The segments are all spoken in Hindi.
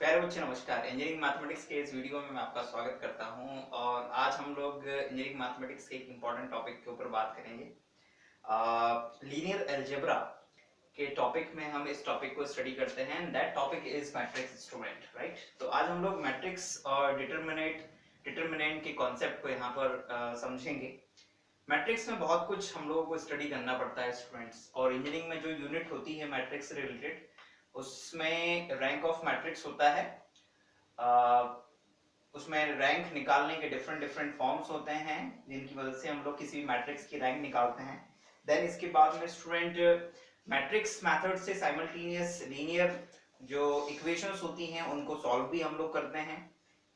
प्यारे बच्चे नमस्कार। इंजीनियरिंग मैथमेटिक्स के इस वीडियो में मैं आपका स्वागत करता हूं और आज हम लोग इंजीनियरिंग मैथमेटिक्स के एक इम्पॉर्टेंट टॉपिक के ऊपर बात करेंगे। लीनियर अलजेब्रा के टॉपिक में हम इस टॉपिक को स्टडी करते हैं। That topic is matrix instrument, right. तो आज हम लोग मैट्रिक्स और डिटरमिनेंट के कॉन्सेप्ट को यहाँ पर समझेंगे। मैट्रिक्स में बहुत कुछ हम लोगों को स्टडी करना पड़ता है स्टूडेंट्स, और इंजीनियरिंग में जो यूनिट होती है मैट्रिक्स से रिलेटेड उसमें रैंक ऑफ मैट्रिक्स होता है। उसमें रैंक निकालने के डिफरेंट फॉर्म्स होते हैं जिनकी वजह से हम लोग किसी भी मैट्रिक्स की रैंक निकालते हैं। देन इसके बाद में स्टूडेंट मैट्रिक्स मेथड से साइमल्टेनियस लीनियर जो इक्वेशंस होती हैं उनको सॉल्व भी हम लोग करते हैं,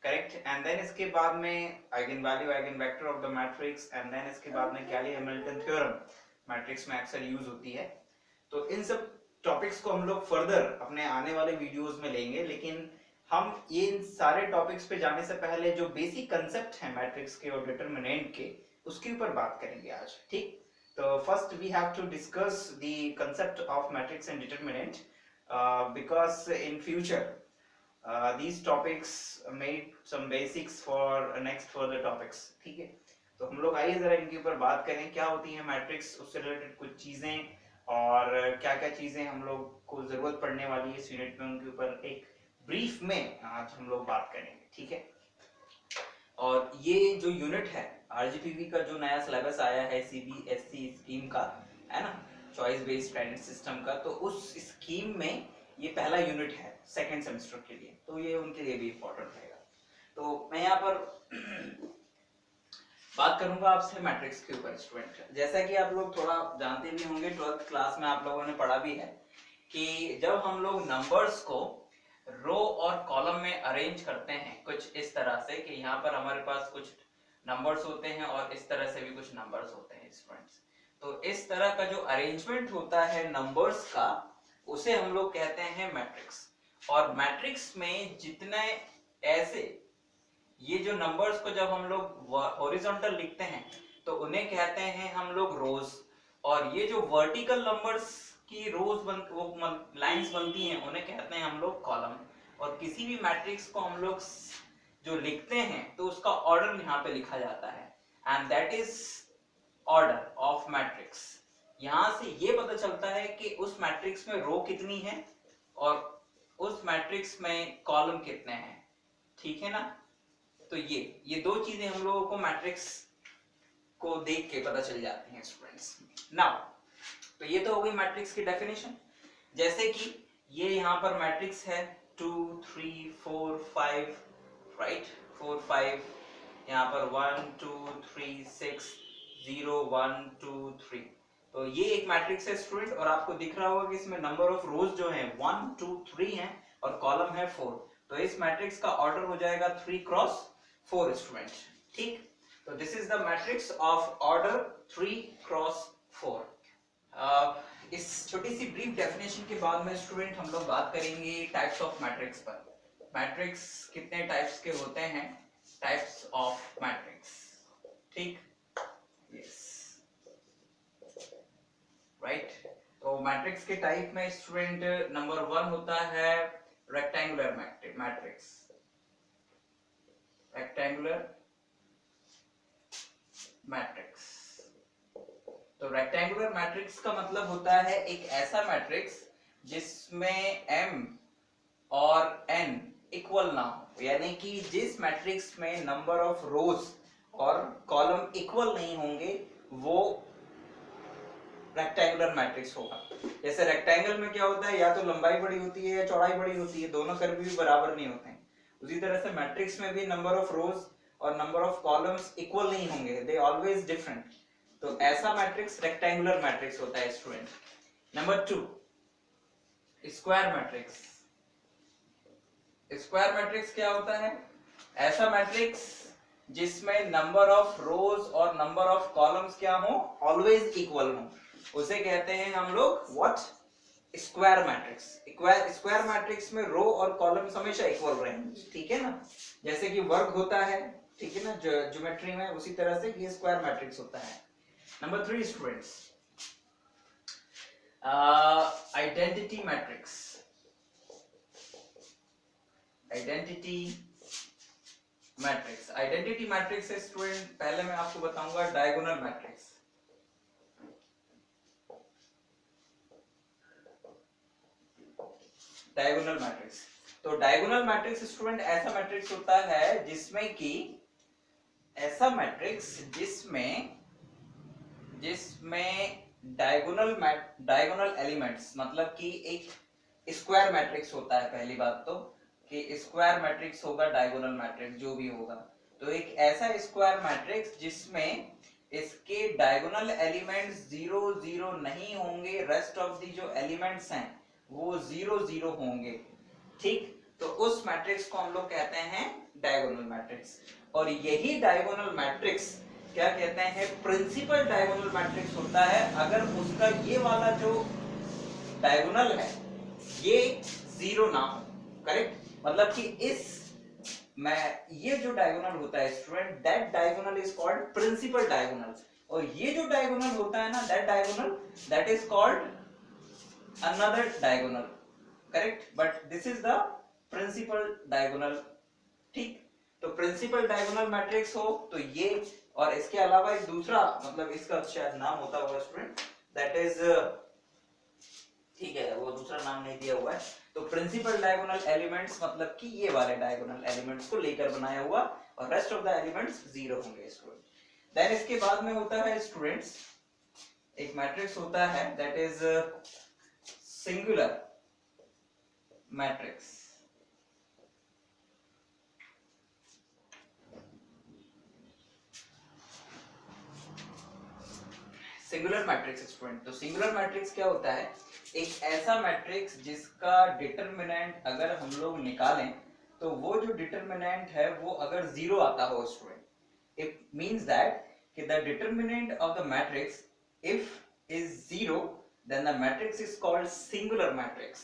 करेक्ट। एंड देन इसके बाद में eigen value eigen vector of the matrix, and then इसके बाद में कैली हैमिल्टन थ्योरम मैट्रिक्स में अक्सर यूज होती है। तो इन सब टॉपिक्स को हम लोग फर्दर अपने आने वाले वीडियोस में लेंगे, लेकिन हम ये इन सारे टॉपिक्स पे जाने से पहले जो बेसिक कंसेप्ट है मैट्रिक्स के और डिटरमिनेंट के उसके ऊपर बात करेंगे आज, ठीक। तो first we have to discuss the concept of matrix and determinant because in future these topics made some basics for next further topics, ठीक है। तो हम लोग आइए जरा इनके ऊपर बात करें, क्या होती है मैट्रिक्स, उससे रिलेटेड कुछ चीजें और क्या क्या चीजें हम लोग को जरूरत पड़ने वाली है इस यूनिट में, उनके ऊपर एक ब्रीफ में आज हम लोग बात करेंगे, ठीक है। और ये जो यूनिट है आरजीपीवी का जो नया सिलेबस आया है सीबीएसई स्कीम का, है ना, चॉइस बेस्ड क्रेडिट सिस्टम का, तो उस स्कीम में ये पहला यूनिट है सेकेंड सेमेस्टर के लिए, तो ये उनके लिए भी इम्पोर्टेंट रहेगा। तो मैं यहाँ पर बात करूंगा आपसे मैट्रिक्स के ऊपर स्टूडेंट। जैसा कि आप लोग थोड़ा जानते भी होंगे, 12th क्लास में आप लोगों ने पढ़ा भी है कि जब हम लोग नंबर्स को रो और कॉलम में अरेंज करते हैं कुछ इस तरह से कि यहाँ पर हमारे पास कुछ नंबर्स होते हैं और इस तरह से भी कुछ नंबर्स होते हैं स्टूडेंट्स। तो इस तरह का जो अरेंजमेंट होता है नंबर्स का उसे हम लोग कहते हैं मैट्रिक्स। और मैट्रिक्स में जितने ऐसे ये जो नंबर्स को जब हम लोग हॉरिजॉन्टल लिखते हैं तो उन्हें कहते हैं हम लोग रोज, और ये जो वर्टिकल नंबर्स की रोज वो लाइंस बनती हैं उन्हें कहते हैं हम लोग कॉलम। और किसी भी मैट्रिक्स को हम लोग जो लिखते हैं तो उसका ऑर्डर यहाँ पे लिखा जाता है, and that is order of matrix. यहां से ये पता चलता है कि उस मैट्रिक्स में रो कितनी है और उस मैट्रिक्स में कॉलम कितने हैं, ठीक है ना। तो ये दो चीजें हम लोगों को मैट्रिक्स को देख के पता चल जाती हैं स्टूडेंट्स। नाउ तो ये तो हो गई मैट्रिक्स की डेफिनेशन। जैसे कि ये यहाँ पर मैट्रिक्स है 2 3 4 5, राइट, 4 5, यहाँ पर 1 2 3 6 0 1 2 3। तो ये एक मैट्रिक्स है स्टूडेंट, और आपको दिख रहा होगा कि इसमें नंबर ऑफ रोज जो है 1 2 3 है और कॉलम है 4। तो इस मैट्रिक्स का ऑर्डर हो जाएगा 3 क्रॉस 4 स्टूडेंट, ठीक। तो this is the matrix of order 3 cross 4। इस छोटी सी ब्रीफ डेफिनेशन के बाद में स्टूडेंट हम लोग बात करेंगे टाइप्स ऑफ मैट्रिक्स पर। मैट्रिक्स कितने टाइप्स के होते हैं, टाइप्स ऑफ मैट्रिक्स, ठीक, यस, राइट। तो मैट्रिक्स के टाइप में स्टूडेंट नंबर 1 होता है रेक्टेंगुलर मैट्रिक्स, रेक्टेंगुलर मैट्रिक्स। तो रेक्टेंगुलर मैट्रिक्स का मतलब होता है एक ऐसा मैट्रिक्स जिसमें m और n इक्वल ना हो, यानी कि जिस मैट्रिक्स में नंबर ऑफ रोज और कॉलम इक्वल नहीं होंगे वो रेक्टेंगुलर मैट्रिक्स होगा। जैसे रेक्टेंगल में क्या होता है, या तो लंबाई बड़ी होती है या चौड़ाई बड़ी होती है, दोनों कर्व भी बराबर नहीं होते हैं। उसी तरह से मैट्रिक्स में भी नंबर ऑफ रोज और नंबर ऑफ कॉलम्स इक्वल नहीं होंगे, दे ऑलवेज डिफरेंट। तो ऐसा मैट्रिक्स रेक्टेंगुलर मैट्रिक्स होता है student. Number 2 square matrix. Square matrix क्या होता है, ऐसा मैट्रिक्स जिसमें नंबर ऑफ रोज और नंबर ऑफ कॉलम्स क्या हो, ऑलवेज इक्वल हो, उसे कहते हैं हम लोग what, square matrix. Square matrix में रो और कॉलम्स हमेशा इक्वल रहेंगे, ठीक है ना। जैसे कि वर्ग होता है, ठीक है ना, ज्योमेट्री में, उसी तरह से ये स्क्वायर मैट्रिक्स होता है। Number 3 students identity matrix. Identity matrix. Identity matrix से स्टूडेंट पहले मैं आपको बताऊंगा डायगोनल मैट्रिक्स। डायगोनल मैट्रिक्स, तो डायगोनल मैट्रिक्स स्टूडेंट ऐसा मैट्रिक्स होता है जिसमें कि ऐसा मैट्रिक्स जिसमें डायगोनल एलिमेंट्स, मतलब कि एक स्क्वायर मैट्रिक्स होता है। पहली बात तो कि स्क्वायर मैट्रिक्स होगा डायगोनल मैट्रिक्स जो भी होगा, तो एक ऐसा स्क्वायर मैट्रिक्स जिसमें इसके डायगोनल एलिमेंट्स 0 0 नहीं होंगे, रेस्ट ऑफ दी जो एलिमेंट्स हैं वो 0 0 होंगे। ठीक, तो उस मैट्रिक्स को हम लोग कहते हैं डायगोनल मैट्रिक्स। और यही डायगोनल मैट्रिक्स क्या कहते हैं, प्रिंसिपल डायगोनल मैट्रिक्स होता है अगर उसका ये वाला जो डायगोनल है ये 0 ना हो। करेक्ट, मतलब कि ये जो डायगोनल होता है student, that diagonal is called principal diagonal. और ये जो डायगोनल होता है ना, that diagonal that is called another diagonal, correct, but this is the principal diagonal। ठीक, तो प्रिंसिपल डायगोनल मैट्रिक्स हो तो ये, और इसके अलावा एक दूसरा, मतलब इसका शायद नाम होता होगा स्टूडेंट, दैट इज, ठीक है वो दूसरा नाम नहीं दिया हुआ है। तो प्रिंसिपल डायगोनल एलिमेंट्स मतलब कि ये वाले डायगोनल एलिमेंट्स को लेकर बनाया हुआ, और रेस्ट ऑफ द एलिमेंट्स 0 होंगे स्टूडेंट। देन इसके बाद में होता है स्टूडेंट्स एक मैट्रिक्स होता है that is singular matrix. Singular matrix student, तो सिंगुलर मैट्रिक्स क्या होता है, एक ऐसा मैट्रिक्स जिसका डिटरमिनेंट अगर हम लोग निकालें तो वो जो डिटरमिनेंट है वो अगर 0 आता हो स्टूडेंट, इट मींस दैट कि the determinant of the matrix if is 0 then the matrix is called singular matrix।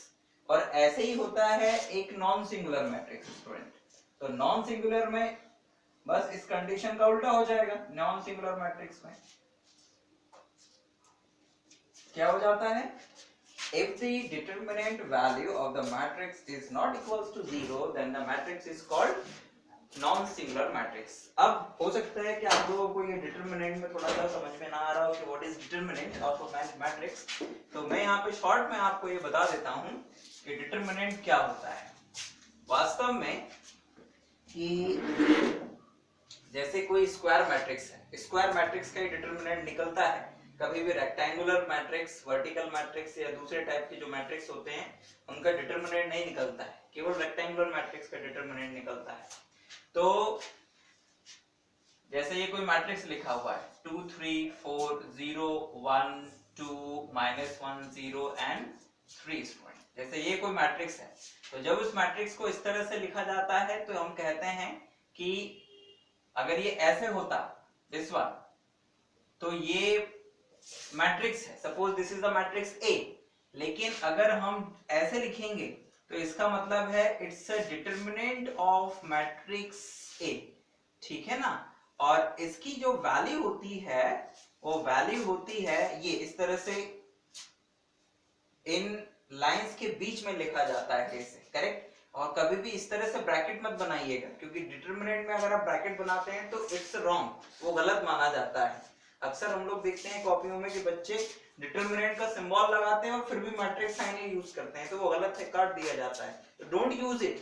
और ऐसे ही होता है एक नॉन सिंगुलर मैट्रिक्स स्टूडेंट। तो नॉन सिंगुलर में बस इस कंडीशन का उल्टा हो जाएगा। नॉन सिंगुलर मैट्रिक्स में क्या हो जाता है, if the determinant value of the matrix is not equals to 0 then the matrix is called non singular matrix. अब हो सकता है कि आप लोगों को ये डिटरमिनेंट में थोड़ा सा समझ में ना आ रहा हो कि what is determinant of a matrix, तो मैं यहाँ पे शॉर्ट में आपको ये बता देता हूँ कि डिटरमिनेंट क्या होता है। वास्तव में कि जैसे कोई स्क्वायर मैट्रिक्स है, स्क्वायर मैट्रिक्स का ही डिटरमिनेंट निकलता है। कभी भी रेक्टेंगुलर मैट्रिक्स, वर्टिकल मैट्रिक्स या दूसरे टाइप के जो मैट्रिक्स होते हैं उनका डिटरमिनेंट नहीं निकलता है, केवल रेक्टेंगुलर मैट्रिक्स का डिटरमिनेंट निकलता है। तो जैसे ये कोई मैट्रिक्स लिखा हुआ है 2 3 4 0 1 2 -1 0 एंड 3 स्टूडेंट, जैसे ये कोई मैट्रिक्स है, तो जब उस मैट्रिक्स को इस तरह से लिखा जाता है तो हम कहते हैं कि अगर ये ऐसे होता दिस वन, तो ये मैट्रिक्स है, suppose this is the matrix A, लेकिन अगर हम ऐसे लिखेंगे तो इसका मतलब है it's a determinant of matrix A. ठीक है ना, और इसकी जो वैल्यू होती है वो वैल्यू होती है ये इस तरह से, इन लाइंस के बीच में लिखा जाता है ऐसे, करेक्ट। और कभी भी इस तरह से ब्रैकेट मत बनाइएगा, क्योंकि डिटरमिनेंट में अगर आप ब्रैकेट बनाते हैं तो इट्स रॉन्ग, वो गलत माना जाता है। अक्सर हम लोग देखते हैं कॉपियों में कि बच्चे डिटरमिनेंट का सिंबल लगाते हैं और फिर भी मैट्रिक्स साइन यूज करते हैं, तो वो गलत है, काट दिया जाता है, तो डोंट यूज इट।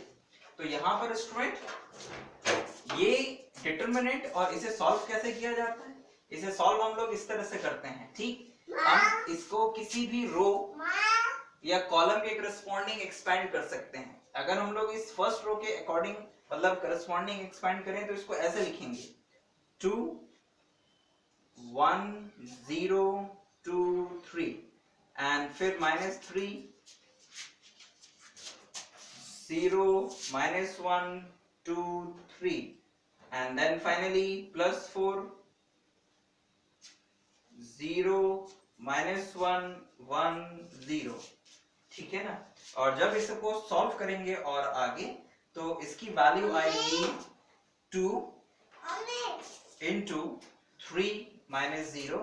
तो यहाँ पर स्टूडेंट ये डिटरमिनेंट, और इसे सॉल्व कैसे किया जाता है, इसे सॉल्व हम लोग इस तरह से करते हैं। ठीक, हम इसको किसी भी रो या कॉलम के करस्पॉन्डिंग एक्सपेंड कर सकते हैं। अगर हम लोग इस फर्स्ट रो के अकॉर्डिंग मतलब करस्पॉन्डिंग एक्सपेंड करें तो इसको ऐसे लिखेंगे 2 1 0 2 3 एंड फिर -3 0 -1 2 3 and then finally +4 0 -1 1 0। ठीक है ना, और जब इसको सॉल्व करेंगे और आगे तो इसकी वैल्यू आएगी 2 into 3 -0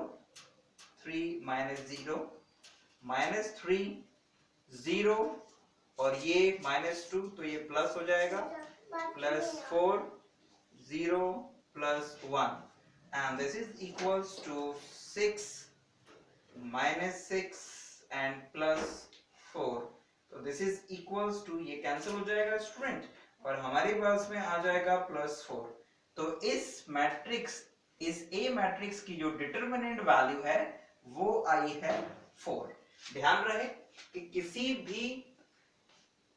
3 -0 -3 0 और ये -2 तो ये प्लस हो जाएगा, +4 0 +1 and this is equals to 6 -6 and +4 तो दिस इज इक्वल्स टू, ये कैंसिल हो जाएगा स्टूडेंट और हमारे पास में आ जाएगा +4। तो इस मैट्रिक्स, इस ए मैट्रिक्स की जो डिटरमिनेंट वैल्यू है वो आई है 4। ध्यान रहे कि किसी भी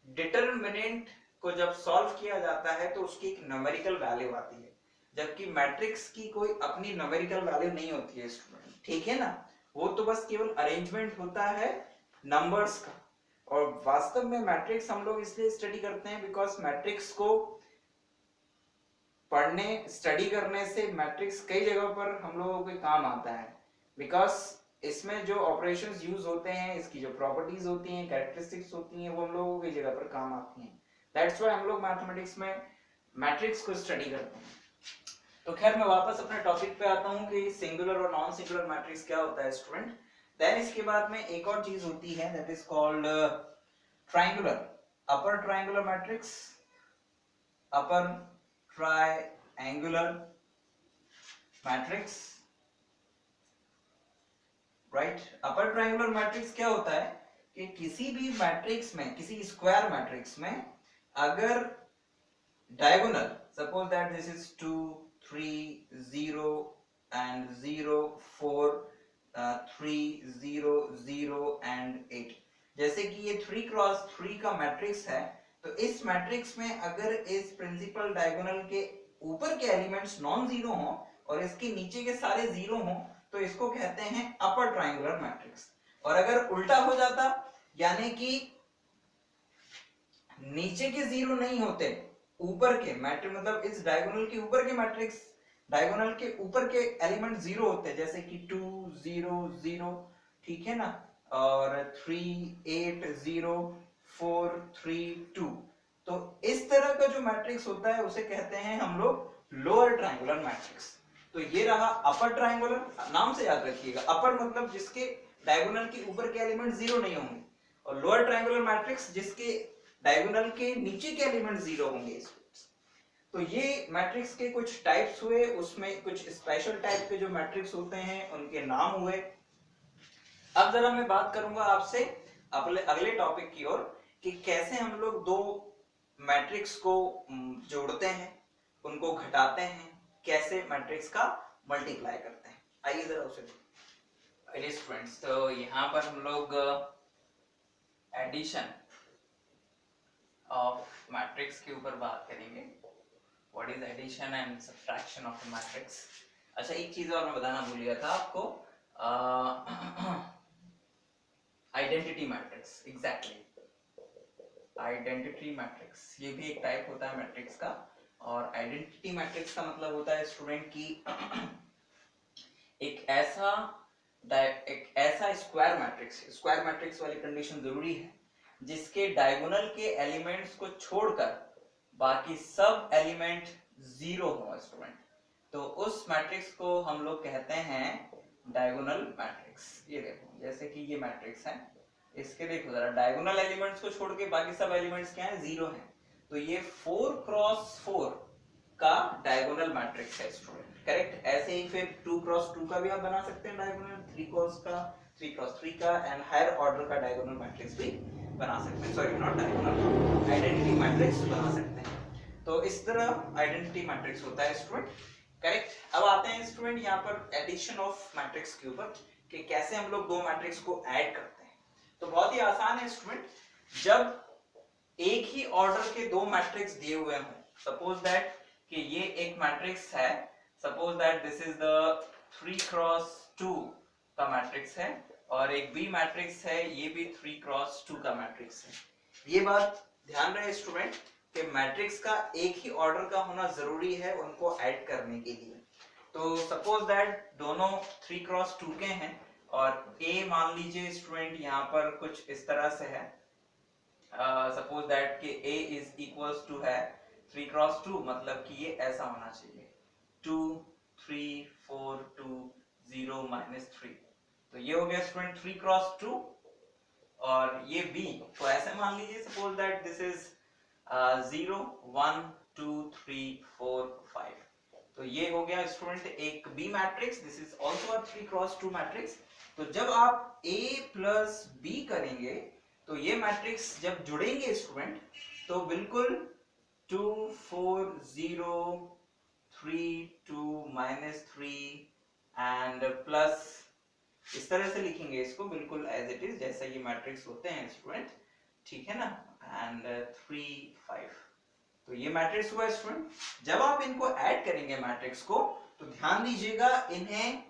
डिटरमिनेंट को जब सॉल्व किया जाता है तो उसकी एक न्यूमेरिकल वैल्यू आती है, जबकि मैट्रिक्स की कोई अपनी न्यूमेरिकल वैल्यू नहीं होती है स्टूडेंट, ठीक है ना। वो तो बस केवल अरेंजमेंट होता है नंबर्स का। और वास्तव में मैट्रिक्स हम लोग इसलिए स्टडी करते हैं बिकॉज मैट्रिक्स को पढ़ने, स्टडी करने से मैट्रिक्स कई जगहों पर हम लोगों के काम आता है, बिकॉज इसमें जो ऑपरेशंस यूज होते हैं, इसकी जो प्रॉपर्टीज होती हैं, कैरेक्टरिस्टिक्स होती हैं, वो हम लोगों की जगह पर काम आती हैं। दैट्स व्हाई हम लोग मैथमेटिक्स में मैट्रिक्स को स्टडी करते हैं। तो खैर मैं वापस अपने टॉपिक पे आता हूँ कि सिंगुलर और नॉन सिंगुलर मैट्रिक्स क्या होता है स्टूडेंट। देन इसके बाद में एक और चीज होती है that is called triangular, upper triangular matrix, upper triangular matrix, right. Upper triangular matrix क्या होता है कि किसी भी मैट्रिक्स में, किसी स्क्वायर मैट्रिक्स में अगर diagonal, suppose that this is 2 3 0 and 0 4 3 0 0 and 8, जैसे कि ये 3 क्रॉस 3 का मैट्रिक्स है, तो इस मैट्रिक्स में अगर इस प्रिंसिपल डायगोनल के ऊपर के एलिमेंट्स नॉन जीरो हों और इसके नीचे के सारे जीरो हों तो इसको कहते हैं अपर ट्रायंगुलर मैट्रिक्स। और अगर उल्टा हो जाता, यानी कि नीचे के जीरो नहीं होते, ऊपर के मैट्रिक्स, मतलब इस डायगोनल के ऊपर के मैट्रिक्स, डायगोनल के ऊपर के एलिमेंट जीरो होते हैं, जैसे कि 2 0 0, ठीक है ना, और 3 8 0 4 3 2, तो इस तरह का जो मैट्रिक्स होता है उसे कहते हैं हम लोग लोअर ट्रायंगुलर मैट्रिक्स। तो ये रहा अपर ट्रायंगुलर, नाम से याद रखिएगा, अपर मतलब जिसके डायगोनल के ऊपर के एलिमेंट जीरो नहीं होंगे, और लोअर ट्रायंगुलर मैट्रिक्स जिसके डायगोनल के नीचे के एलिमेंट जीरो होंगे। तो ये मैट्रिक्स के कुछ टाइप्स हुए, उसमें कुछ स्पेशल टाइप के जो मैट्रिक्स होते हैं उनके नाम हुए। अब जरा मैं बात करूंगा आपसे अगले टॉपिक की ओर कि कैसे हम लोग दो मैट्रिक्स को जोड़ते हैं, उनको घटाते हैं, कैसे मैट्रिक्स का मल्टीप्लाई करते हैं। आइए जरा उसे देखिए स्टूडेंट्स। तो यहाँ पर हम लोग एडिशन ऑफ मैट्रिक्स के ऊपर बात करेंगे। What is addition and subtraction of a matrix. अच्छा, एक चीज और मैं बताना भूल गया था आपको, identity matrix, exactly identity matrix, ये भी एक टाइप होता है मैट्रिक्स का। और आइडेंटिटी मैट्रिक्स का मतलब होता है स्टूडेंट की एक ऐसा स्क्वायर मैट्रिक्स, स्क्वायर मैट्रिक्स वाली कंडीशन जरूरी है जिसके डायगोनल के एलिमेंट्स को छोड़कर बाकी सब एलिमेंट जीरो हो स्टूडेंट, तो उस मैट्रिक्स को हम लोग कहते हैं डायगोनल मैट्रिक्स। ये देखो, जैसे कि ये मैट्रिक्स है, इसके देखो जरा, डायगोनल एलिमेंट्स को छोड़ के बाकी सब एलिमेंट्स क्या है, जीरो हैं, तो ये 4 क्रॉस 4 का डायगोनल मैट्रिक्स है स्टूडेंट, करेक्ट। ऐसे ही फिर 2 क्रॉस 2 का भी आप बना सकते हैं डायगोनल, 3 क्रॉस 3 का एंड हायर ऑर्डर का डायगोनल मैट्रिक्स भी बना सकते हैं, sorry not diagonal, identity matrix बना सकते हैं। तो इस तरह आइडेंटिटी मैट्रिक्स होता है स्टूडेंट, करेक्ट। अब आते हैं स्टूडेंट यहाँ पर एडिशन ऑफ मैट्रिक्स के ऊपर कि कैसे हम लोग दो मैट्रिक्स को ऐड करते हैं। तो बहुत ही आसान है स्टूडेंट, जब एक ही ऑर्डर के दो मैट्रिक्स दिए हुए हों, सपोज दैट कि ये एक मैट्रिक्स है, suppose that this is the 3 cross 2 का मैट्रिक्स है, और एक बी मैट्रिक्स है, ये भी 3 क्रॉस 2 का मैट्रिक्स है। ये बात ध्यान रहे स्टूडेंट कि मैट्रिक्स का एक ही ऑर्डर का होना जरूरी है उनको ऐड करने के लिए। तो सपोज दैट दोनों 3 क्रॉस 2 के हैं, और ए मान लीजिए स्टूडेंट यहाँ पर कुछ इस तरह से है, सपोज दैट कि a इज इक्वल्स टू है 3 क्रॉस 2, मतलब कि ये ऐसा होना चाहिए 2 3 4 2 0 -3, तो ये हो गया स्टूडेंट 3 क्रॉस 2, और ये b, तो ऐसे मान लीजिए सपोज दैट दिस इज 0 1 2 3 4 5, तो ये हो गया स्टूडेंट एक B matrix, this is also a 3x2 matrix. तो जब आप a प्लस बी करेंगे तो ये मैट्रिक्स जब जुड़ेंगे स्टूडेंट तो बिल्कुल 2 4 0 3 2 -3 एंड प्लस, इस तरह से लिखेंगे इसको बिल्कुल एज इट इज जैसा ये मैट्रिक्स होते हैं स्टूडेंट, ठीक है ना, एंड 3 5, तो ये मैट्रिक्स हुआ स्टूडेंट। जब आप इनको ऐड करेंगे मैट्रिक्स को तो ध्यान दीजिएगा इन्हें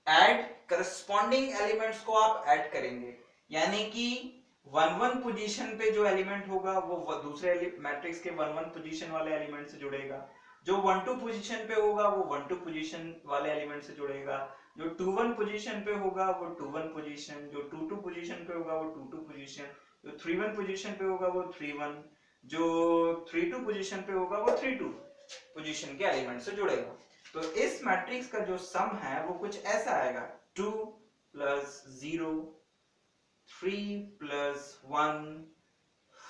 ऐड करस्पॉन्डिंग एलिमेंट्स को आप ऐड करेंगे, यानी कि 1 1 पोजीशन पे जो एलिमेंट होगा वो दूसरे मैट्रिक्स के 1 1 पोजीशन वाले एलिमेंट से जुड़ेगा, जो 1 2 पोजीशन पे होगा वो 1 2 पोजीशन वाले एलिमेंट से जुड़ेगा, जो 2 1 पोजीशन पे होगा वो 2 1 पोजीशन, जो 2 2 पोजीशन पे होगा वो 2 2 पोजीशन, जो 3 1 पोजीशन पे होगा वो 3 1, जो 3 2 पोजीशन पे होगा वो 3 2 पोजीशन के एलिमेंट से जुड़ेगा। तो इस मैट्रिक्स का जो सम है वो कुछ ऐसा आएगा 2 plus 0 3 plus 1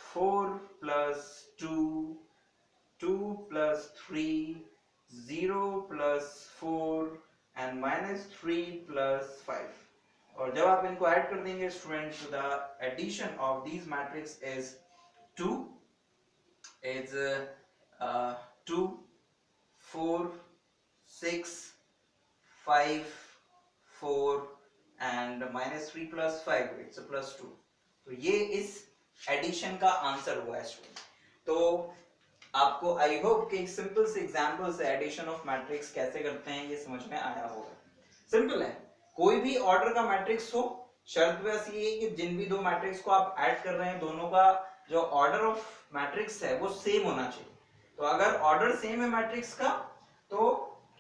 4 plus 2 2 plus 3 0 plus 4 and -3 plus 5। और जब आप इनको ऐड कर देंगे स्टूडेंट तो the addition of these matrix is 2 2 4 6 5 4 and -3 plus 5, it's a +2। तो ये इस एडिशन का आंसर हुआ है स्टूडेंट। तो आपको आई होप कि सिंपल से एग्जांपल से एडिशन ऑफ मैट्रिक्स कैसे करते हैं ये समझ में आया होगा। सिंपल है, कोई भी ऑर्डर का मैट्रिक्स हो, शर्त बस ये है कि जिन भी दो मैट्रिक्स को आप ऐड कर रहे हैं दोनों का जो ऑर्डर ऑफ मैट्रिक्स है वो सेम होना चाहिए। तो अगर ऑर्डर सेम है मैट्रिक्स का तो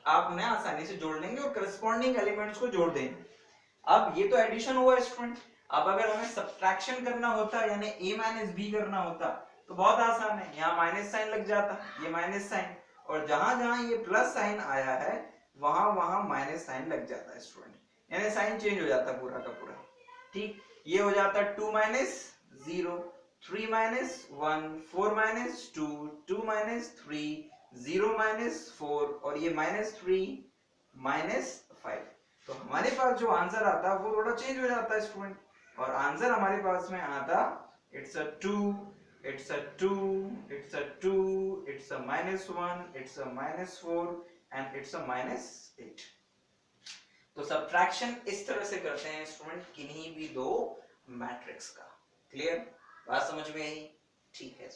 आप उन्हें आसानी से जोड़ लेंगे और करस्पॉन्डिंग एलिमेंट्स को जोड़ देंगे। अब ये तो एडिशन हुआ स्टूडेंट, अब अगर हमें सब्ट्रैक्शन करना होता यानी a माइनस बी करना होता तो बहुत आसान है, यहाँ माइनस साइन लग जाता, ये माइनस साइन, और जहां जहां ये प्लस साइन आया है वहां वहां माइनस साइन लग जाता है स्टूडेंट, यानी साइन चेंज हो जाता पूरा का पूरा, ठीक। ये हो जाता 2 minus 0 3 minus 1 4 minus 2 2 minus 3 0 minus 4 और ये -3 -5। तो हमारे पास जो आंसर आता वो थोड़ा चेंज हो जाता है स्टूडेंट, और आंसर हमारे पास में आता it's a 2 it's a 2 it's a 2 it's a -1 it's a -4 and it's a -8। तो सब्ट्रैक्शन इस तरह से करते हैं स्टूडेंट किन्हीं भी दो मैट्रिक्स का। क्लियर, बात समझ में आई? ठीक है,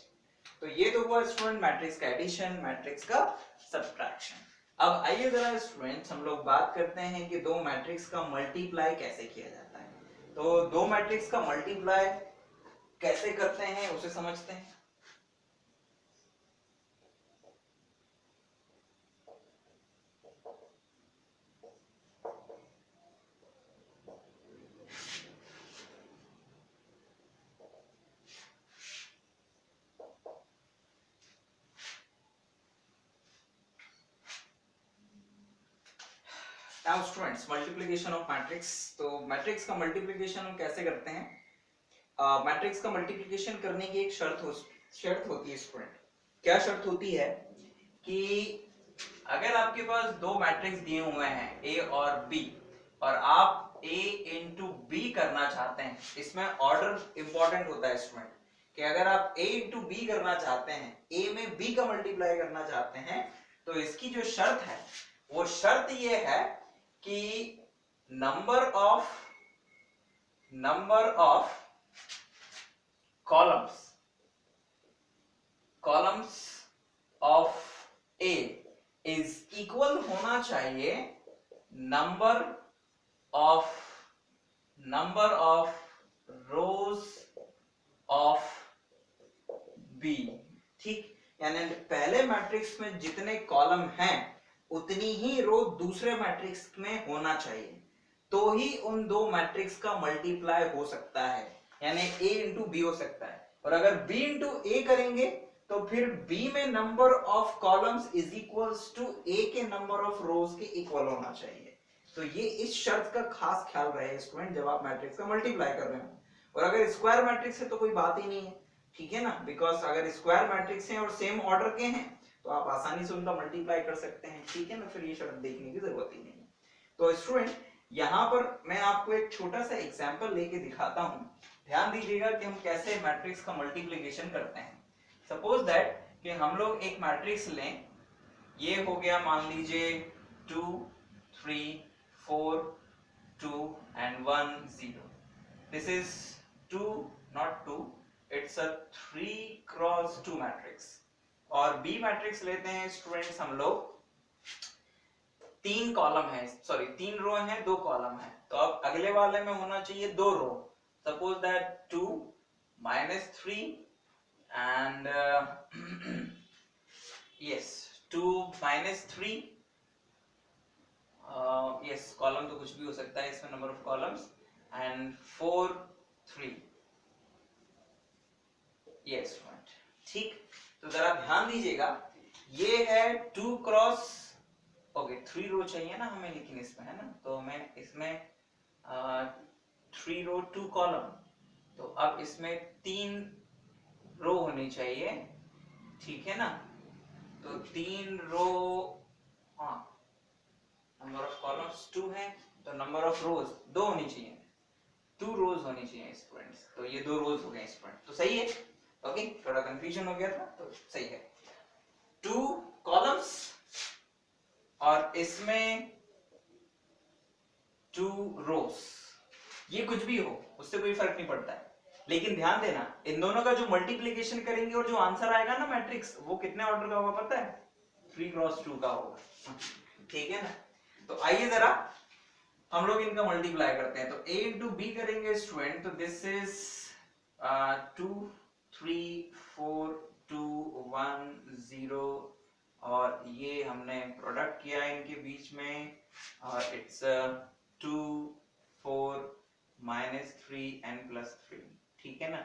तो ये तो हुआ स्टूडेंट मैट्रिक्स का एडिशन, मैट्रिक्स का सब्ट्रैक्शन। अब आइए जरा स्टूडेंट्स हम लोग बात करते हैं कि दो मैट्रिक्स का मल्टीप्लाई कैसे किया जाता है। तो दो मैट्रिक्स का मल्टीप्लाई कैसे करते हैं उसे समझते हैं। Now students multiplication of matrix, तो मैट्रिक्स का मल्टीप्लिकेशन हम कैसे करते हैं। मैट्रिक्स का मल्टीप्लिकेशन करने की एक शर्त होती है स्टूडेंट। क्या शर्त होती है कि अगर आपके पास दो मैट्रिक्स दिए हुए हैं ए और बी और आप ए इंटू बी करना चाहते हैं, इसमें ऑर्डर इंपॉर्टेंट होता है स्टूडेंट कि अगर आप ए इंटू बी करना चाहते हैं, ए में बी का मल्टीप्लाई करना चाहते हैं, तो इसकी जो शर्त है वो शर्त ये है कि number of columns of A is equal होना चाहिए number of rows of B. ठीक, यानी पहले मैट्रिक्स में जितने कॉलम हैं उतनी ही रो दूसरे मैट्रिक्स में होना चाहिए, तो ही उन दो मैट्रिक्स का मल्टीप्लाई हो सकता है, यानी a इंटू बी हो सकता है। और अगर b इंटू ए करेंगे तो फिर b में number of columns is equals to a के नंबर ऑफ रोज के इक्वल होना चाहिए। तो ये इस शर्त का खास ख्याल रहे स्टूडेंट जब आप मैट्रिक्स का मल्टीप्लाई कर रहे हो। और अगर स्क्वायर मैट्रिक्स है तो कोई बात ही नहीं है, ठीक है ना, बिकॉज अगर स्क्वायर मैट्रिक्स हैं और सेम ऑर्डर के हैं तो आप आसानी से उनका मल्टीप्लाई कर सकते हैं, ठीक है ना, फिर ये शर्त देखने की जरूरत ही नहीं है। तो स्टूडेंट यहाँ पर मैं आपको एक छोटा सा एग्जांपल लेके दिखाता हूँ, ध्यान दीजिएगा कि हम कैसे मैट्रिक्स का मल्टीप्लिकेशन करते हैं। सपोज दैट कि हम लोग एक मैट्रिक्स लें, ये हो गया मान लीजिए 2 3 4 2 and 1 0. This is 2 not 2, it's a 3 cross 2 matrix. और बी मैट्रिक्स लेते हैं स्टूडेंट्स हम लोग, 3 कॉलम है, सॉरी 3 रो है 2 कॉलम है, तो अब अगले वाले में होना चाहिए 2 row. Suppose that 2 -3 and yes 2 -3, yes column तो कुछ भी हो सकता है इसमें, number of columns, and 4 3, yes ठीक। तो जरा ध्यान दीजिएगा, ये है 2 क्रॉस, ओके 3 रो चाहिए ना हमें, लेकिन इसमें है ना, तो हमें इसमें 3 रो 2 कॉलम, तो अब इसमें 3 रो होनी चाहिए, ठीक है ना, तो 3 रो, हाँ नंबर ऑफ कॉलम्स 2 है तो नंबर ऑफ रोज 2 होनी चाहिए, 2 रोज होनी चाहिए स्टूडेंट्स, तो ये 2 रोज हो गए स्टूडेंट, तो सही है, ओके थोड़ा कंफ्यूजन हो गया था तो सही है। 2 कॉलम्स और इसमें 2 रोज, ये कुछ भी हो उससे कोई फर्क नहीं पड़ता है, लेकिन ध्यान देना इन दोनों का जो मल्टीप्लिकेशन करेंगे और जो आंसर आएगा ना मैट्रिक्स, वो कितने ऑर्डर का होगा पता है, 3 क्रॉस 2 का होगा, ठीक है ना। तो आइए जरा हम लोग इनका मल्टीप्लाई करते हैं, तो a इंटू बी करेंगे स्टूडेंट, तो दिस इज 2 3 4 2 1 0, और ये हमने प्रोडक्ट किया इनके बीच में, और इट्स 2 4 -3 n + 3, ठीक है ना,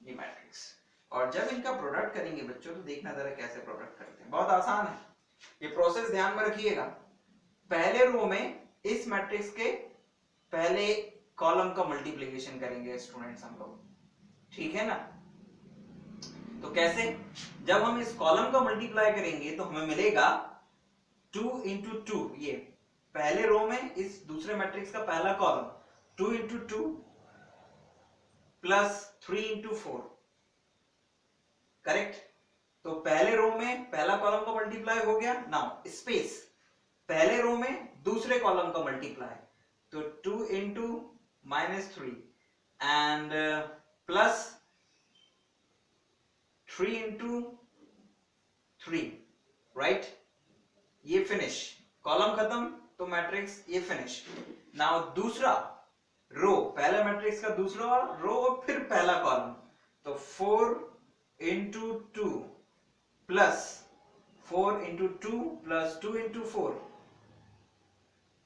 ये मैट्रिक्स। और जब इनका प्रोडक्ट करेंगे बच्चों तो देखना जरा कैसे प्रोडक्ट करते हैं, बहुत आसान है ये प्रोसेस, ध्यान में रखिएगा। पहले रो में इस मैट्रिक्स के पहले कॉलम का मल्टीप्लिकेशन करेंगे स्टूडेंट्स हम लोग, ठीक है ना। तो कैसे, जब हम इस कॉलम का मल्टीप्लाई करेंगे तो हमें मिलेगा 2 × 2, ये पहले रो में इस दूसरे मैट्रिक्स का पहला कॉलम 2 × 2 प्लस 3 × 4, करेक्ट। तो पहले रो में पहला कॉलम का मल्टीप्लाई हो गया, नाउ स्पेस पहले रो में दूसरे कॉलम का मल्टीप्लाई, तो 2 × -3 एंड प्लस 3 × 3, राइट, ये फिनिश, कॉलम खत्म तो मैट्रिक्स ये फिनिश। नाउ दूसरा रो, पहला मैट्रिक्स का दूसरा रो और फिर पहला कॉलम, तो 4 × 2 plus 4 × 2 plus 2 × 4,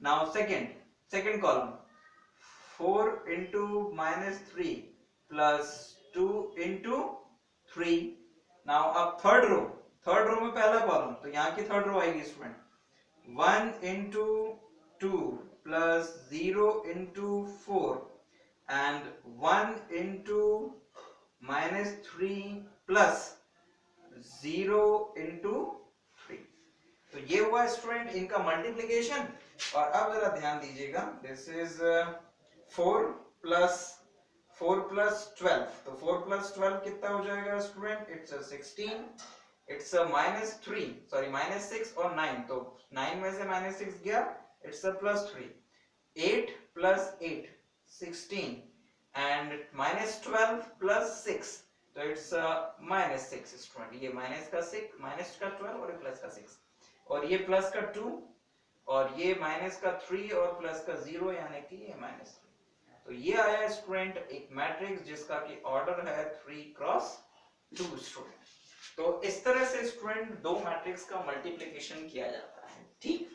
now second column 4 × -3 plus 2 × 3, now अब थर्ड रो में पहला कॉलम, तो यहाँ की थर्ड रो आएगी स्टूडेंट, 1 × 2 plus 0 × 4 and 1 × -3 plus 0 × 3, तो ये हुआ स्टूडेंट इनका मल्टीप्लिकेशन। और अब जरा ध्यान दीजिएगा, दिस इज 4 + 12, तो 4 + 12 कितना हो जाएगा स्टूडेंट, इट्स 16, इट्स -3 सॉरी -6 और 9, तो 9 में से -6 गया, इट्स +3, 8 + 8 16 एंड -12 + 6, तो इट्स -6 स्टूडेंट, ये -12 और प्लस का 6, और ये प्लस का 2 और ये -3 और प्लस का 0, यानी कि ये -3, तो ये आया स्टूडेंट एक मैट्रिक्स जिसका कि ऑर्डर है 3 क्रॉस 2 स्टूडेंट। तो इस तरह से स्टूडेंट दो मैट्रिक्स का मल्टीप्लिकेशन किया जाता है, ठीक।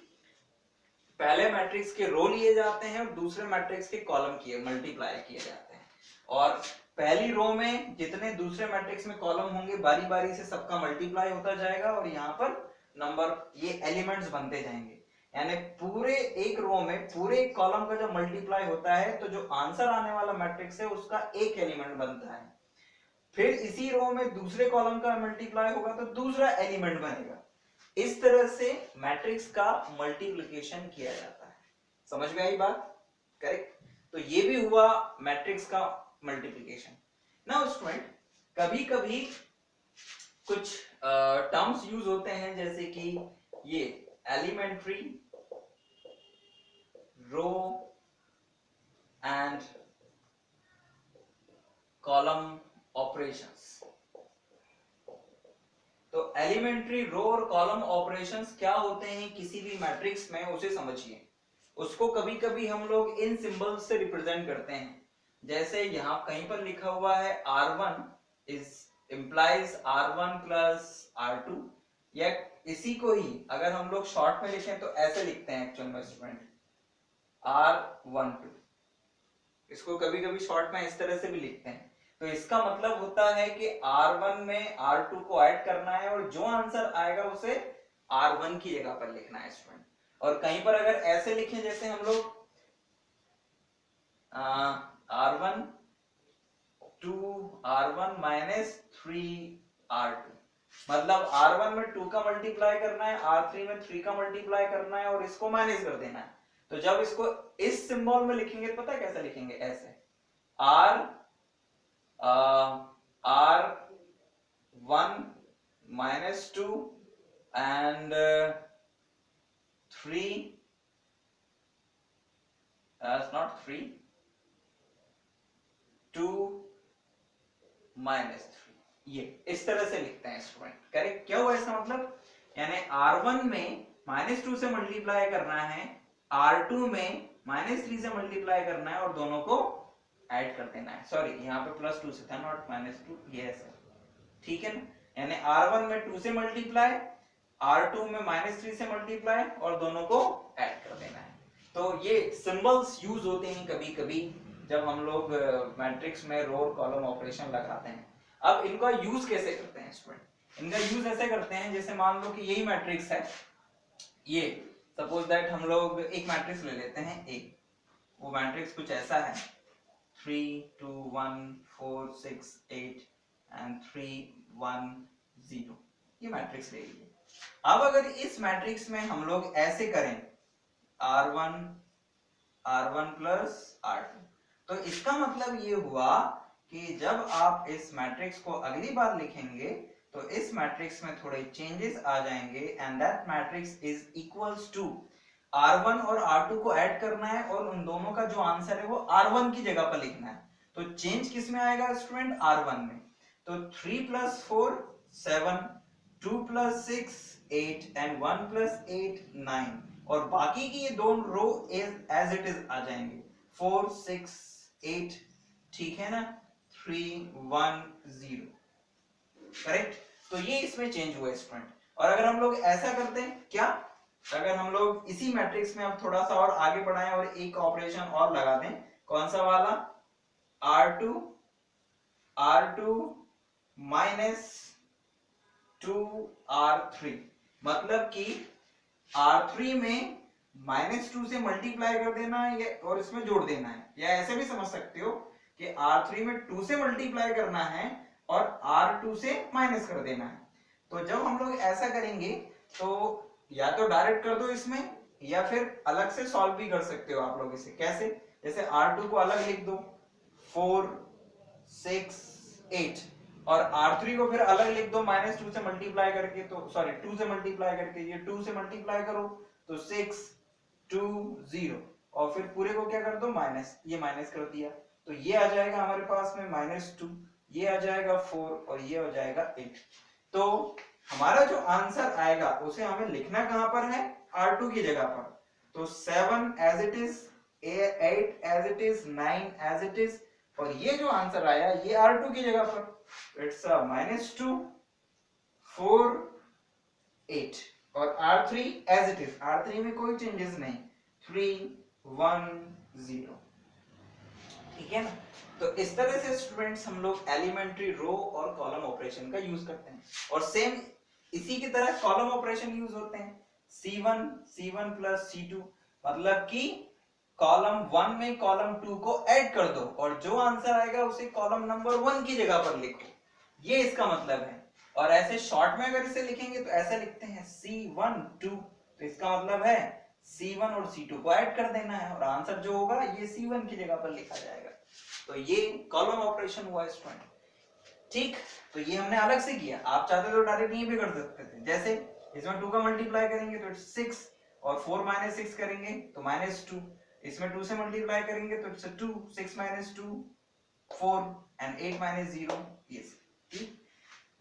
पहले मैट्रिक्स के रो लिए जाते हैं और दूसरे मैट्रिक्स के कॉलम किए मल्टीप्लाई किए जाते हैं, और पहली रो में जितने दूसरे मैट्रिक्स में कॉलम होंगे बारी बारी से सबका मल्टीप्लाई होता जाएगा, और यहाँ पर नंबर ये एलिमेंट्स बनते जाएंगे। यानी पूरे एक रो में पूरे एक कॉलम का जब मल्टीप्लाई होता है तो जो आंसर आने वाला मैट्रिक्स है उसका एक एलिमेंट बनता है, फिर इसी रो में दूसरे कॉलम का मल्टीप्लाई होगा तो दूसरा एलिमेंट बनेगा। इस तरह से मैट्रिक्स का मल्टीप्लिकेशन किया जाता है। समझ में आई बात? करेक्ट। तो ये भी हुआ मैट्रिक्स का मल्टीप्लिकेशन। नाउ स्टूडेंट, कभी कभी कुछ टर्म्स यूज होते हैं जैसे कि ये elementary row and column operations. तो एलिमेंट्री रो और कॉलम ऑपरेशंस क्या होते हैं किसी भी मैट्रिक्स में, उसे समझिए। उसको कभी कभी हम लोग इन सिंबल्स से रिप्रेजेंट करते हैं। जैसे यहां कहीं पर लिखा हुआ है R1 is implies R1 plus R2, या इसी को ही अगर हम लोग शॉर्ट में लिखें तो ऐसे लिखते हैं एक्चुअल में स्टूडेंट, R12। इसको कभी कभी शॉर्ट में इस तरह से भी लिखते हैं। तो इसका मतलब होता है कि R1 में R2 को ऐड करना है और जो आंसर आएगा उसे R1 की जगह पर लिखना है स्टूडेंट। और कहीं पर अगर ऐसे लिखें जैसे हम लोग R1 2 R1 माइनस 3 R2, मतलब R1 में 2 का मल्टीप्लाई करना है, R3 में 3 का मल्टीप्लाई करना है और इसको माइनस कर देना है। तो जब इसको इस सिंबल में लिखेंगे पता है कैसे लिखेंगे? ऐसे R1 minus 2 and 3, not 3, 2 minus 3, ये इस तरह से लिखते हैं स्टूडेंट। करेक्ट? क्या हुआ इसका मतलब? यानी R1 में -2 से मल्टीप्लाई करना है, R2 में -3 से मल्टीप्लाई करना है और दोनों को ऐड कर देना है। सॉरी, यहाँ पे +2 से था, नॉट -2, ये ऐसा। ठीक है ना? यानी R1 में 2 से मल्टीप्लाई, R2 में -3 से मल्टीप्लाई और दोनों को ऐड कर देना है। तो ये सिंबल्स यूज होते हैं कभी कभी जब हम लोग मैट्रिक्स में रो और कॉलम ऑपरेशन लगाते हैं। अब इनका यूज कैसे करते हैं स्टूडेंट? इनका यूज ऐसे करते हैं जैसे मान लो कि यही मैट्रिक्स है, ये सपोज दैट हम लोग एक मैट्रिक्स ले लेते हैं A। वो मैट्रिक्स कुछ ऐसा है 3 2 1 4 6 8 and 3 1 0, ये मैट्रिक्स ले लीजिए। अब अगर इस मैट्रिक्स में हम लोग ऐसे करें R1 प्लस R2, तो इसका मतलब ये हुआ कि जब आप इस मैट्रिक्स को अगली बार लिखेंगे तो इस मैट्रिक्स में थोड़े चेंजेस आ जाएंगे and that matrix is equals to R1 और R2 को ऐड करना है और उन दोनों का जो आंसर है वो R1 की जगह पर लिखना है। तो चेंज किस में आएगा स्टूडेंट? R1 में। तो 3 + 4 7, 2 + 6 8 and 1 + 8 9, और बाकी की ये दोनों रो एज इट इज आ जाएंगे 4 6 8, ठीक है ना, 3 1 0। करेक्ट? तो ये इसमें चेंज हुआ स्टूडेंट। और अगर हम लोग ऐसा करते हैं, क्या अगर हम लोग इसी मैट्रिक्स में अब थोड़ा सा और आगे बढ़ाएं और एक ऑपरेशन और लगा दें, कौन सा वाला? R2 माइनस 2R3, मतलब कि R3 में -2 से मल्टीप्लाई कर देना है और इसमें जोड़ देना है, या ऐसे भी समझ सकते हो कि R3 में 2 से मल्टीप्लाई करना है और R2 से माइनस कर देना है। तो जब हम लोग ऐसा करेंगे तो या तो डायरेक्ट कर दो इसमें, या फिर अलग से सॉल्व भी कर सकते हो आप लोग इसे। कैसे? जैसे R2 को अलग लिख दो 4 6 8, और R3 को फिर अलग लिख दो -2 से मल्टीप्लाई करके, तो सॉरी 2 से मल्टीप्लाई करके, ये 2 से मल्टीप्लाई करो तो 6 2 0, और फिर पूरे को क्या कर दो माइनस, ये माइनस कर दिया तो ये आ जाएगा हमारे पास में -2, ये आ जाएगा 4 और ये हो जाएगा 8। तो हमारा जो आंसर आएगा उसे हमें लिखना कहां पर है? R2 की जगह पर। तो 7 as it is, 8 as it is, 9 as it is, और ये जो आंसर आया ये R2 की जगह पर। इट्स -2 4 8, और R3 as it is, R3 में कोई चेंजेस नहीं, 3 1 0। ठीक है ना? तो इस तरह से स्टूडेंट्स हम लोग एलिमेंट्री रो और कॉलम ऑपरेशन का यूज करते हैं। और सेम इसी की तरह कॉलम ऑपरेशन यूज होते हैं। C1 प्लस C2, मतलब कि कॉलम 1 में कॉलम 2 को ऐड कर दो और जो आंसर आएगा उसे कॉलम नंबर 1 की जगह पर लिखो, ये इसका मतलब है। और ऐसे शॉर्ट में अगर इसे लिखेंगे तो ऐसे लिखते हैं C1 2, तो इसका मतलब है C1 और C2 को ऐड कर देना है और आंसर जो होगा ये C1 की जगह पर लिखा जाएगा। तो ये कॉलम ऑपरेशन हुआ स्टूडेंट, ठीक। तो ये हमने अलग से किया, आप चाहते तो डायरेक्ट यहीं पे कर सकते थे। जैसे इसमें 2 का मल्टीप्लाई करेंगे तो 6 और 4 माइनस 6 करेंगे तो -2, इसमें 2 से मल्टीप्लाई करेंगे तो 2, 6 माइनस 2 4 एंड 8 माइनस 0, यस, ठीक।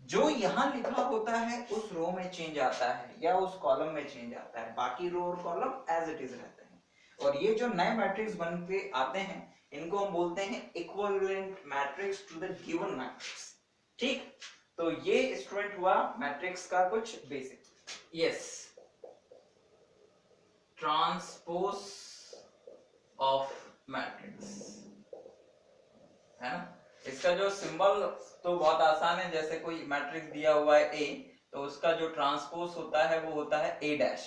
जो यहां लिखा होता है उस रो में चेंज आता है या उस कॉलम में चेंज आता है, बाकी रो और कॉलम एज इट इज रहते हैं। और ये जो नए मैट्रिक्स बन के आते हैं इनको हम बोलते हैं equivalent matrix to the given matrix, ठीक। तो ये स्टूडेंट हुआ मैट्रिक्स का कुछ basic. Yes, transpose of matrix, है ना। इसका जो सिंबल तो बहुत आसान है, जैसे कोई मैट्रिक्स दिया हुआ है A, तो उसका जो ट्रांसपोज होता है वो होता है A डैश,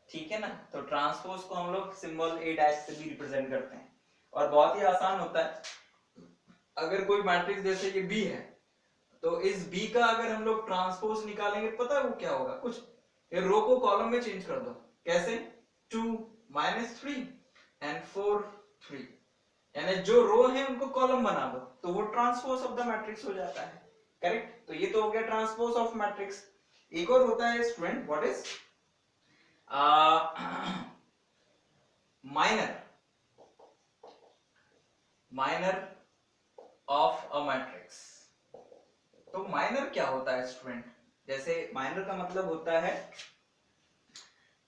ठीक है ना। तो ट्रांसपोज को हम लोग सिंबल A डैश से भी रिप्रेजेंट करते हैं और बहुत ही आसान होता है। अगर कोई मैट्रिक्स जैसे ये B है तो इस B का अगर हम लोग ट्रांसपोज निकालेंगे पता है वो क्या होगा, कुछ ये रो को कॉलम में चेंज कर दो, कैसे 2 -3 एंड 4 3, यानी जो रो है उनको कॉलम बना दो तो वो ट्रांसपोज ऑफ द मैट्रिक्स हो जाता है, करेक्ट। तो ये तो हो गया ट्रांसपोज ऑफ मैट्रिक्स। एक और होता है student, what is minor of a matrix. तो माइनर क्या होता है स्टूडेंट, जैसे माइनर का मतलब होता है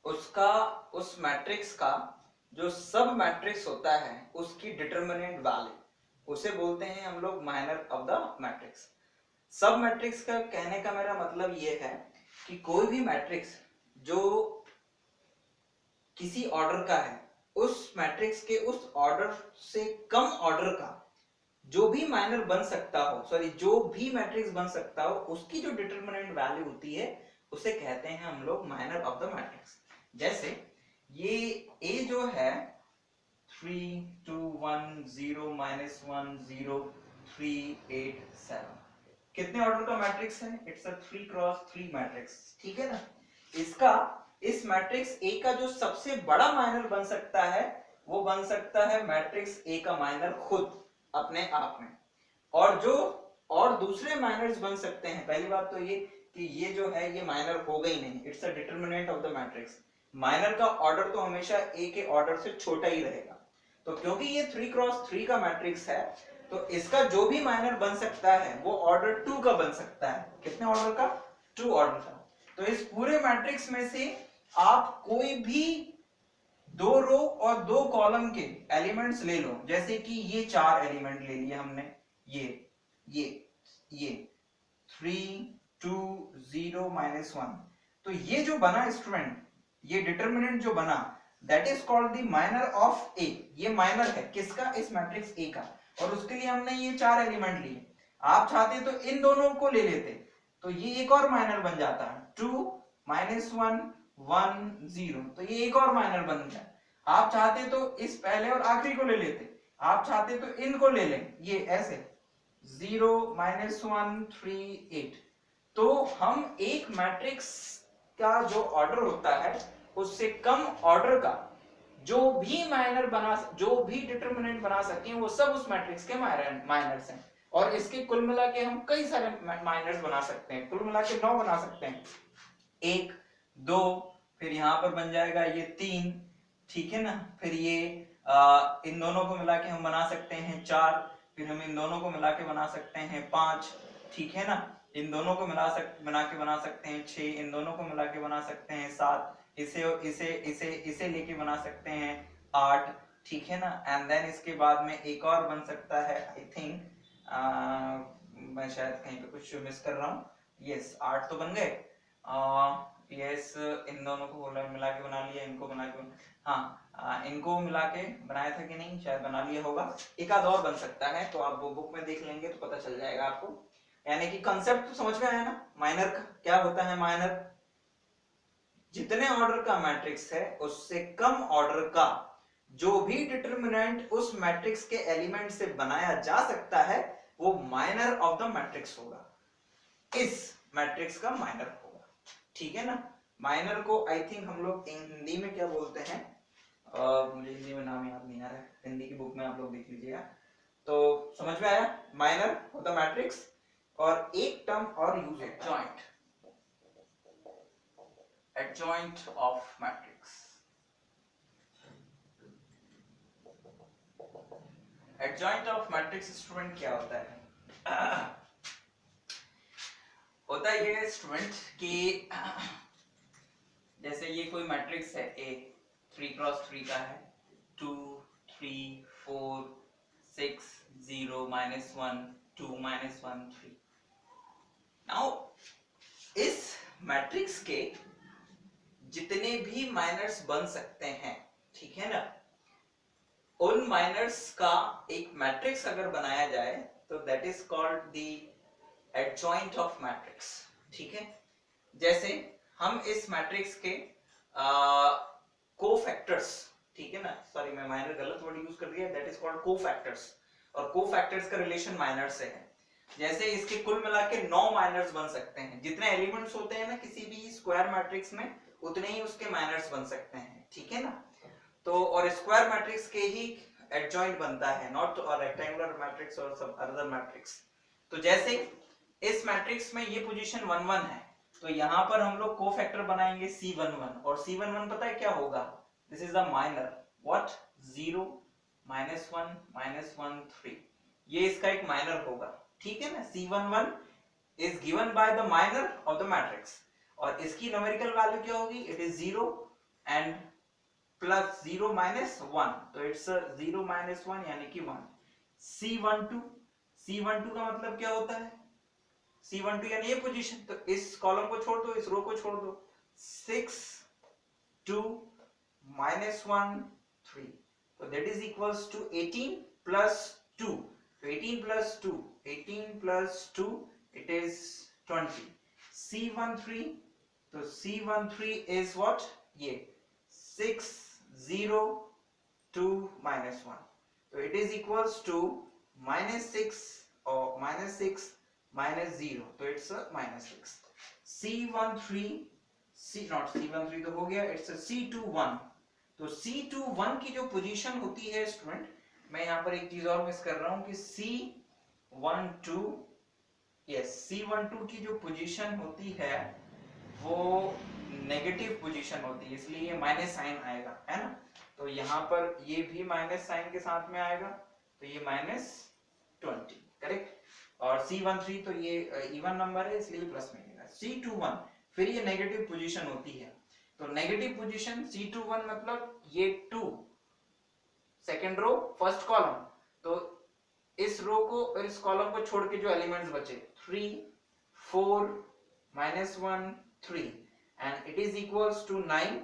उसका, उस मैट्रिक्स का जो सब मैट्रिक्स होता है उसकी डिटरमिनेंट वैल्यू, उसे बोलते हैं हम लोग माइनर ऑफ द मैट्रिक्स। सब मैट्रिक्स का कहने का मेरा मतलब ये है कि कोई भी मैट्रिक्स जो किसी ऑर्डर का है, उस मैट्रिक्स के उस ऑर्डर से कम ऑर्डर का जो भी माइनर बन सकता हो, सॉरी जो भी मैट्रिक्स बन सकता हो, उसकी जो डिटरमिनेंट वैल्यू होती है उसे कहते हैं हम लोग माइनर ऑफ द मैट्रिक्स। जैसे ये A जो है 3 2 1 0 -1 0 3 8 7, कितने ऑर्डर का मैट्रिक्स है, इट्स अ 3 क्रॉस 3 मैट्रिक्स, ठीक है ना। इसका इस मैट्रिक्स A का जो सबसे बड़ा माइनर बन सकता है वो बन सकता है मैट्रिक्स A का माइनर खुद अपने आप में, और जो और दूसरे माइनर्स बन सकते हैं, पहली बात तो ये कि ये जो है ये माइनर होगा ही नहीं, it's a determinant of the matrix. Minor का ऑर्डर तो हमेशा A के ऑर्डर से छोटा ही रहेगा, तो क्योंकि ये 3 क्रॉस 3 का मैट्रिक्स है तो इसका जो भी माइनर बन सकता है वो ऑर्डर 2 का बन सकता है। कितने ऑर्डर का, 2 ऑर्डर का। तो इस पूरे मैट्रिक्स में से आप कोई भी 2 रो और 2 कॉलम के एलिमेंट्स ले लो, जैसे कि ये 4 एलिमेंट ले लिए हमने, ये 3 2 0 -1, तो ये जो बना स्टूडेंट, ये डिटरमिनेंट जो बना that is called the minor of A। ये माइनर है किसका, इस मैट्रिक्स A का, और उसके लिए हमने ये 4 एलिमेंट लिए। आप चाहते तो इन दोनों को ले लेते तो ये एक और माइनर बन जाता, 2 -1 1 0, तो ये एक और माइनर बन गया। आप चाहते तो इस पहले और आखिरी को ले लेते, आप चाहते तो इनको ले लें, ये ऐसे 0 -1 3 8। तो हम एक मैट्रिक्स का जो ऑर्डर होता है उससे कम ऑर्डर का जो भी माइनर बना, जो भी डिटरमिनेंट बना सके वो सब उस मैट्रिक्स के माइनर्स हैं, और इसके कुल मिला के हम कई सारे माइनर्स बना सकते हैं, कुल मिला के 9 बना सकते हैं, 1 2, फिर यहां पर बन जाएगा ये 3, ठीक है ना। फिर ये इन दोनों को मिला के हम बना सकते हैं 4, फिर हम इन दोनों को मिला के बना सकते हैं 5, ठीक है ना। इन दोनों को बना सकते हैं 6, इन दोनों को मिला के बना सकते हैं 7, इसे इसे इसे इसे लेके बना सकते हैं 8, ठीक है ना। एंड देन इसके बाद में एक और बन सकता है, आई थिंक मैं शायद कहीं पे कुछ मिस कर रहा हूँ, यस 8 तो बन गए, यस इन दोनों को मिला के बना लिया, इनको बना के, हाँ इनको मिला के बनाया था कि नहीं, शायद बना लिया होगा। एक आध और बन सकता है, तो आप वो बुक में देख लेंगे तो पता चल जाएगा आपको। यानी कि कंसेप्ट तो समझ में आया ना, माइनर का क्या होता है, माइनर जितने ऑर्डर का मैट्रिक्स है उससे कम ऑर्डर का जो भी डिटरमिनेंट उस मैट्रिक्स के एलिमेंट से बनाया जा सकता है वो माइनर ऑफ द मैट्रिक्स होगा, इस मैट्रिक्स का माइनर होगा। ठीक है ना। माइनर को आई थिंक हम लोग हिंदी में क्या बोलते हैं, मुझे हिंदी में नाम याद नहीं आ रहा है, हिंदी की बुक में आप लोग देख लीजिएगा। तो समझ में आया, माइनर ऑफ द मैट्रिक्स। और एक टर्म और यूज है, joint, adjoint of matrix. Adjoint of matrix student क्या होता है? होता ये स्टूडेंट कि जैसे ये कोई मैट्रिक्स है ए 3x3 का है, 2 3 4 6 0 -1 2 -1 3। नाउ इस मैट्रिक्स के जितने भी माइनर्स बन सकते हैं, ठीक है ना, उन माइनर्स का एक मैट्रिक्स अगर बनाया जाए तो that is called the adjoint of matrix. ठीक है। जैसे हम इस मैट्रिक्स के कोफैक्टर्स, ठीक है ना, सॉरी मैं माइनर गलत वर्ड यूज कर दिया, दैट इज कॉल्ड कोफैक्टर्स, और कोफैक्टर्स का रिलेशन माइनर से है। जैसे इसके कुल मिला के 9 माइनर्स बन सकते हैं, जितने एलिमेंट्स होते हैं ना किसी भी स्क्वायर मैट्रिक्स में उतने ही उसके माइनर्स बन सकते हैं। ठीक है ना। तो और स्क्वायर मैट्रिक्स के ही एडजॉइंट बनता है, नॉट रेक्टेंगुलर मैट्रिक्स और सब अदर मैट्रिक्स। तो जैसे इस मैट्रिक्स में ये पोजीशन 1 1 है, तो यहां पर हम लोग कोफैक्टर बनाएंगे C11, और C11 पता है क्या होगा, this is the minor, what 0 -1 -1 3, ये इसका एक माइनर होगा। ठीक है ना। C11 is given by the minor of the matrix, और इसकी न्यूमेरिकल वैल्यू क्या होगी, इट इज 0 एंड प्लस 0 -1, तो इट्स 0 -1 यानी कि 1। C12 का मतलब क्या होता है, C12 यानी ये पोजीशन, तो इस कॉलम को छोड़ दो, इस रो को छोड़ दो, 6 2 -1 3, तो that is equals to 18 plus 2, तो 18 plus 2, 18 plus 2 it is 20। C13, तो C13 इज व्हाट, ये 6 0 2 -1, तो इट इज इक्वल्स टू -6 और -6 -0, तो it's -6। C13, C not C13 तो हो गया, इट्स C21, तो C21 की जो पोजीशन होती है स्टूडेंट, मैं यहाँ पर एक चीज और मिस कर रहा हूँ कि C12, यस C12 की जो पोजीशन होती है वो नेगेटिव पोजीशन होती है, इसलिए ये माइनस साइन आएगा, है ना। तो यहाँ पर ये भी माइनस साइन के साथ में आएगा, तो ये -20, करेक्ट। और C13 तो ये इवन नंबर है इसलिए प्लस में आएगा। C21 फिर ये नेगेटिव पोजीशन होती है, तो नेगेटिव पोजीशन C21 मतलब ये 2, सेकेंड रो फर्स्ट कॉलम, तो इस रो को और इस कॉलम को छोड़ के जो एलिमेंट्स बचे 3 4 -1 3 and it is equals to 9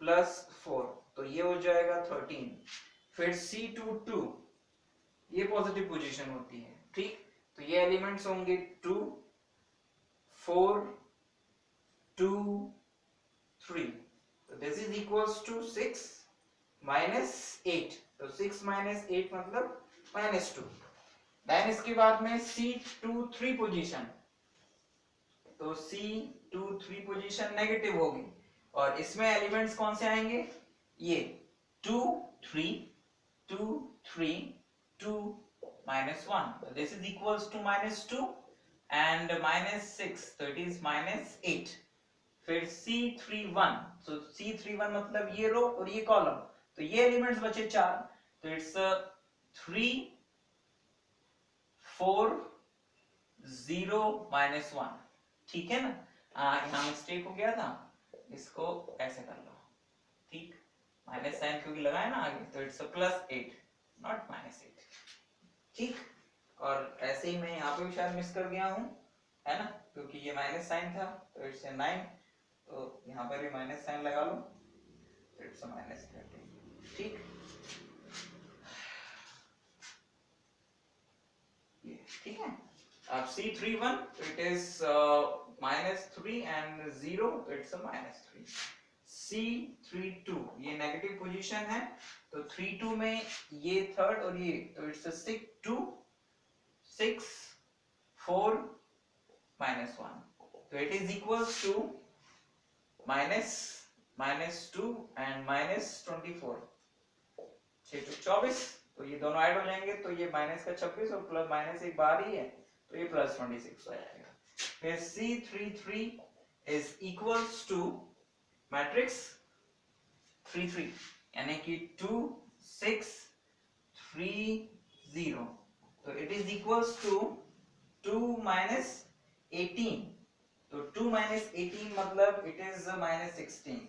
plus 4, तो ये हो जाएगा 13। फिर C22 ये पॉजिटिव पोजीशन होती है, ठीक, तो ये एलिमेंट्स होंगे 2 4 2 3, तो दिस इज इक्वल्स टू 6 -8, तो 6 -8 मतलब -2। देन इसके बाद में C23 पोजीशन, तो C23 पोजीशन नेगेटिव होगी, और इसमें एलिमेंट्स कौन से आएंगे, ये 2 3 2 3 2 -1, so this is equals to -2 and -6, so it is -8। फिर C31, so C31 मतलब ये रो और ये कॉलम, तो ये एलिमेंट्स बचे 4, तो इट्स 3 4 0 -1, ठीक है ना। यहाँ मिस्टेक हो गया था, इसको ऐसे कर लो, ठीक, माइनस साइन क्योंकि लगाया ना आगे, तो इट्स +8 नॉट -8, ठीक। और ऐसे ही मैं यहाँ पे भी शायद मिस कर गया हूँ, है ना, क्योंकि ये माइनस साइन था, तो इट्स 9, तो यहाँ पर भी माइनस साइन लगा लो, तो इट्स -30, ठीक। ठीक है। अब C31 it is -3 and 0 तो it's a -3. C32 ये नेगेटिव पोजीशन है तो 32 में ये थर्ड और ये तो it's a 6 2 6 4 -1 तो it is equals to -2 and -24 6 to 24 तो ये दोनों ऐड हो जाएंगे तो ये माइनस का 26 और प्लस माइनस एक बार ही है तो ये प्लस 26 हो जाएगा फिर C33 is equals to matrix 3 3 यानी कि 2 6 3 0 तो it is equals to 2 minus 18 तो 2 minus 18 मतलब इट इज -16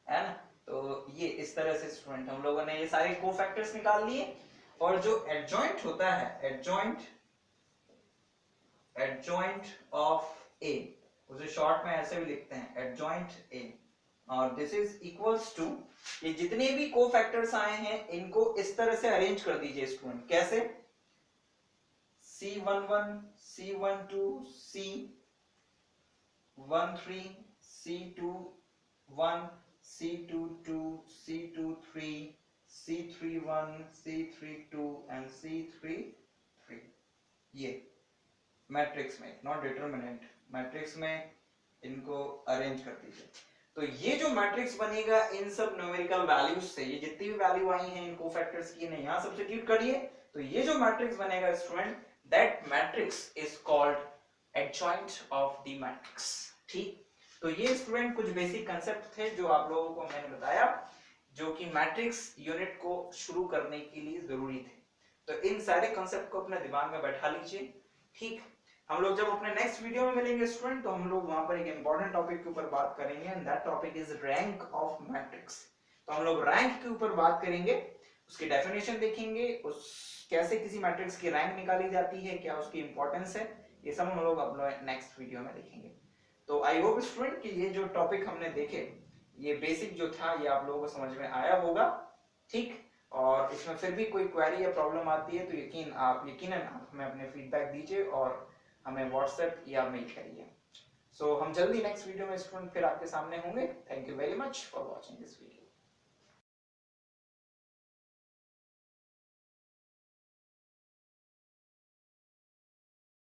है ना तो ये इस तरह से स्टूडेंट हम लोगों ने ये सारे कोफैक्टर्स निकाल लिए और जो एडजॉइंट होता है एडजॉइंट ऑफ ए उसे शॉर्ट में ऐसे भी लिखते हैं एडजॉइंट ए और दिस इज इक्वल्स टू ये जितने भी कोफैक्टर्स आए हैं इनको इस तरह से अरेंज कर दीजिए स्टूडेंट कैसे C11 C12 C13 C21 C22 C23 C31 C32 and C33 ये मैट्रिक्स में नॉट डिटरमिनेंट मैट्रिक्स में इनको अरेंज कर दीजिए तो ये जो मैट्रिक्स बनेगा इन सब न्यूमेरिकल वैल्यूज से ये जितनी भी वैल्यू आई हैं इन कोफैक्टर्स की इन्हें यहां सब्स्टिट्यूट करिए तो ये जो मैट्रिक्स बनेगा student that matrix is called adjoint of the matrix ठीक तो ये स्टूडेंट कुछ बेसिक कांसेप्ट थे जो आप लोगों को मैंने बताया जो कि मैट्रिक्स यूनिट को शुरू करने के लिए जरूरी थे तो इन सारे कांसेप्ट को अपने दिमाग में बैठा लीजिए ठीक हम लोग जब अपने नेक्स्ट वीडियो में मिलेंगे स्टूडेंट तो हम लोग वहां पर एक इंपॉर्टेंट टॉपिक के ऊपर बात करेंगे and that topic is rank of matrix तो हम लोग रैंक के ऊपर बात करेंगे उसकी डेफिनेशन देखेंगे उस कैसे किसी मैट्रिक्स की रैंक निकाली जाती है क्या उसकी इंपॉर्टेंस है ये सब हम लोग अपने नेक्स्ट वीडियो में देखेंगे तो आई होप स्टूडेंट कि ये जो टॉपिक हमने देखे ये बेसिक जो था ये आप लोगों को समझ में आया होगा ठीक और इसमें फिर भी कोई क्वेरी या प्रॉब्लम आती है तो यकीनन आप हमें अपने फीडबैक दीजिए और हमें व्हाट्सएप या मेल करिए सो हम जल्दी नेक्स्ट वीडियो में स्टूडेंट फिर आपके सामने होंगे thank you very much for watching this video